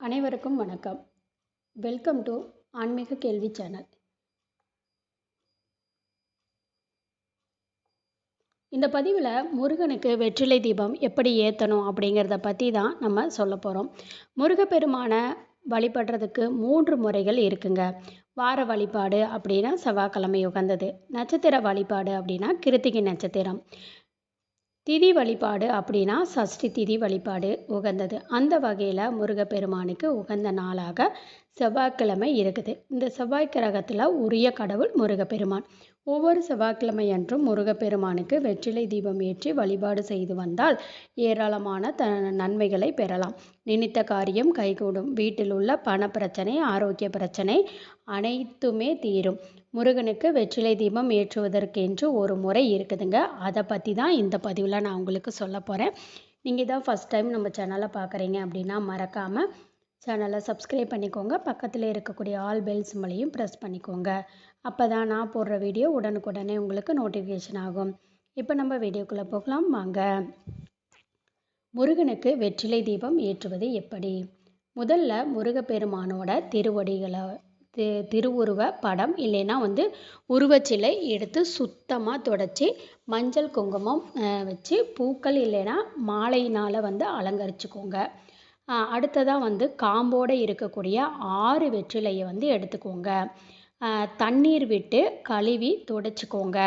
அனைவருக்கும் வணக்கம். Welcome to ஆன்மீக கேள்வி சேனல். இந்த பதிவில் முருகனுக்கு வெற்றிலை தீபம் எப்படி ஏற்றணும் அப்படிங்கிறத பற்றி தான் நம்ம சொல்ல போகிறோம். முருகப்பெருமானை வழிபடுறதுக்கு 3 முறைகள் இருக்குங்க. வார வழிபாடு அப்படின்னா செவ்வாய்க்கிழமை உகந்தது. நட்சத்திர வழிபாடு அப்படின்னா கிருத்திகை நட்சத்திரம். திதி வழிபாடு அப்படின்னா சஷ்டி திதி வழிபாடு உகந்தது. அந்த வகையில் முருகப்பெருமானுக்கு உகந்த நாளாக செவ்வாய்க்கிழமை இருக்குது. இந்த செவ்வாய் கிரகத்தில் உரிய கடவுள் முருகப்பெருமான். ஒவ்வொரு செவ்வாய்க்கிழமை அன்றும் முருகப்பெருமானுக்கு வெற்றிலை தீபம் ஏற்றி வழிபாடு செய்து வந்தால் ஏராளமான நன்மைகளை பெறலாம். நினைத்த காரியம் கைகூடும். வீட்டில் உள்ள பண பிரச்சனை, ஆரோக்கிய பிரச்சனை அனைத்துமே தீரும். முருகனுக்கு வெற்றிலை தீபம் ஏற்றுவதற்கென்று ஒரு முறை இருக்குதுங்க. அதை பற்றி தான் இந்த பதிவில் நான் உங்களுக்கு சொல்ல போகிறேன். நீங்கள் தான் ஃபஸ்ட் டைம் நம்ம சேனலை பார்க்குறீங்க அப்படின்னா மறக்காமல் சேனலை சப்ஸ்கிரைப் பண்ணிக்கோங்க. பக்கத்தில் இருக்கக்கூடிய ஆல் பெல் சிம்பலையும் ப்ரெஸ் பண்ணிக்கோங்க. அப்போ தான் நான் போடுற வீடியோ உடனுக்குடனே உங்களுக்கு நோட்டிஃபிகேஷன் ஆகும். இப்போ நம்ம வீடியோக்குள்ளே போகலாம் வாங்க. முருகனுக்கு வெற்றிலை தீபம் ஏற்றுவது எப்படி? முதல்ல முருகப்பெருமானோட திருவுருவ படம் இல்லைன்னா உருவச்சிலை எடுத்து சுத்தமாக தொடச்சி மஞ்சள் குங்குமம் வச்சு பூக்கள் இல்லைன்னா மாலையினால் அலங்கரிச்சுக்கோங்க. அடுத்ததாக காம்போடு இருக்கக்கூடிய 6 வெற்றிலையை எடுத்துக்கோங்க. தண்ணீர் விட்டு கழுவி துடைச்சிக்கோங்க.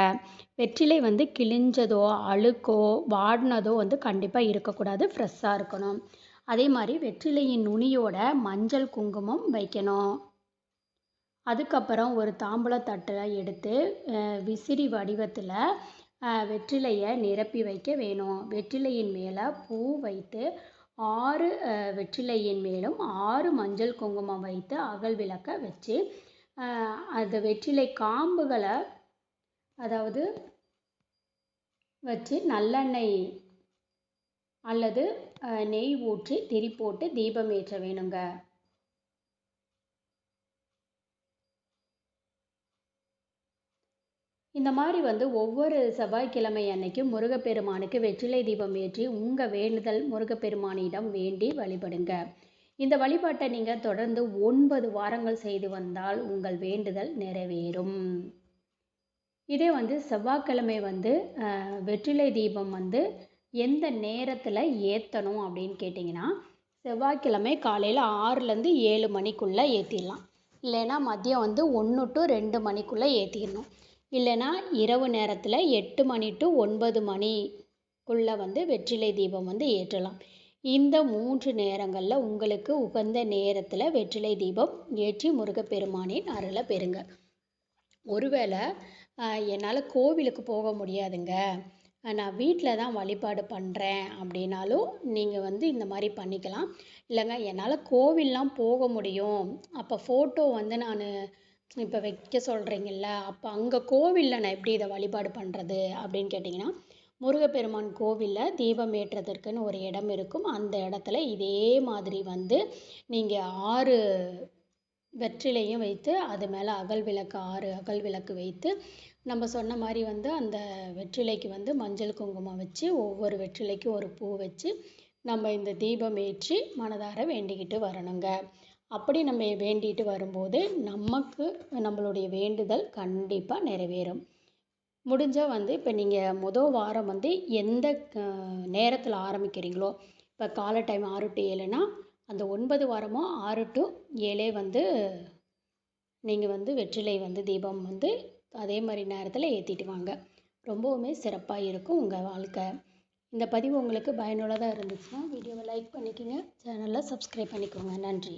வெற்றிலை கிழிஞ்சதோ அழுக்கோ வாடினதோ கண்டிப்பாக இருக்கக்கூடாது, ஃப்ரெஷ்ஷாக இருக்கணும். அதே மாதிரி வெற்றிலையின் நுனியோட மஞ்சள் குங்குமம் வைக்கணும். அதுக்கப்புறம் ஒரு தாம்பூலத்தட்டில் எடுத்து விசிறி வடிவத்தில் வெற்றிலையை நிரப்பி வைக்க வேணும். வெற்றிலையின் மேலே பூ வைத்து 6 வெற்றிலையின் மேலும் 6 மஞ்சள் குங்குமம் வைத்து அகல் விளக்க வச்சு அந்த வெற்றிலை காம்புகளை வச்சு நல்லெண்ணெய் அல்லது நெய் ஊற்றி திரி போட்டு தீபம் ஏற்ற வேணுங்க. இந்த மாதிரி ஒவ்வொரு செவ்வாய்க்கிழமை அன்னைக்கும் முருகப்பெருமானுக்கு வெற்றிலை தீபம் ஏற்றி உங்கள் வேண்டுதல் முருகப்பெருமானிடம் வேண்டி வழிபடுங்க. இந்த வழிபாட்டை நீங்கள் தொடர்ந்து 9 வாரங்கள் செய்து வந்தால் உங்கள் வேண்டுதல் நிறைவேறும். இதே செவ்வாய்க்கிழமை வெற்றிலை தீபம் எந்த நேரத்தில் ஏற்றணும் அப்படின்னு கேட்டிங்கன்னா, செவ்வாய்க்கிழமை காலையில் 6லேருந்து 7 மணிக்குள்ளே ஏற்றிடலாம். இல்லைன்னா மதியம் 1 to 2 மணிக்குள்ளே ஏற்றிடணும். இல்லைன்னா இரவு நேரத்தில் 8 மணி to 9 மணிக்குள்ளே வெற்றிலை தீபம் ஏற்றலாம். இந்த 3 நேரங்களில் உங்களுக்கு உகந்த நேரத்தில் வெற்றிலை தீபம் ஏற்றி முருகப்பெருமானின் அருளை பெறுங்க. ஒருவேளை என்னால் கோவிலுக்கு போக முடியாதுங்க, நான் வீட்டில் தான் வழிபாடு பண்ணுறேன் அப்படின்னாலும் நீங்கள் இந்த மாதிரி பண்ணிக்கலாம். இல்லைங்க என்னால் கோவில்லாம் போக முடியும், அப்போ ஃபோட்டோ நான் இப்போ வைக்க சொல்கிறீங்கல்ல, அப்போ அங்கே கோவிலில் நான் எப்படி இதை வழிபாடு பண்ணுறது அப்படின்னு கேட்டிங்கன்னா, முருகப்பெருமான் கோவிலில் தீபம் ஏற்றுறதற்குன்னு ஒரு இடம் இருக்கும். அந்த இடத்துல இதே மாதிரி நீங்கள் 6 வெற்றிலையும் வைத்து அது மேலே அகல் விளக்கு 6 அகல் விளக்கு வைத்து நம்ம சொன்ன மாதிரி அந்த வெற்றிலைக்கு மஞ்சள் குங்குமம் வச்சு ஒவ்வொரு வெற்றிலைக்கு ஒரு பூ வச்சு நம்ம இந்த தீபம் ஏற்றி மனதார வேண்டிக்கிட்டு வரணுங்க. அப்படி நம்ம வேண்டிட்டு வரும்போது நம்மளுடைய வேண்டுதல் கண்டிப்பாக நிறைவேறும். முடிஞ்சால் இப்போ நீங்கள் முதல் வாரம் எந்த நேரத்தில் ஆரம்பிக்கிறீங்களோ, இப்போ காலை டைம் 6 to 7னா அந்த 9 வாரமும் 6 to 7 நீங்கள் வெற்றிலை தீபம் அதே மாதிரி நேரத்தில் ஏற்றிட்டு வாங்க. ரொம்பவுமே சிறப்பாக இருக்கும் உங்கள் வாழ்க்கை. இந்த பதிவு உங்களுக்கு பயனுள்ளதாக இருந்துச்சுன்னா வீடியோவை லைக் பண்ணிக்கோங்க, சேனலை சப்ஸ்கிரைப் பண்ணிக்கோங்க. நன்றி.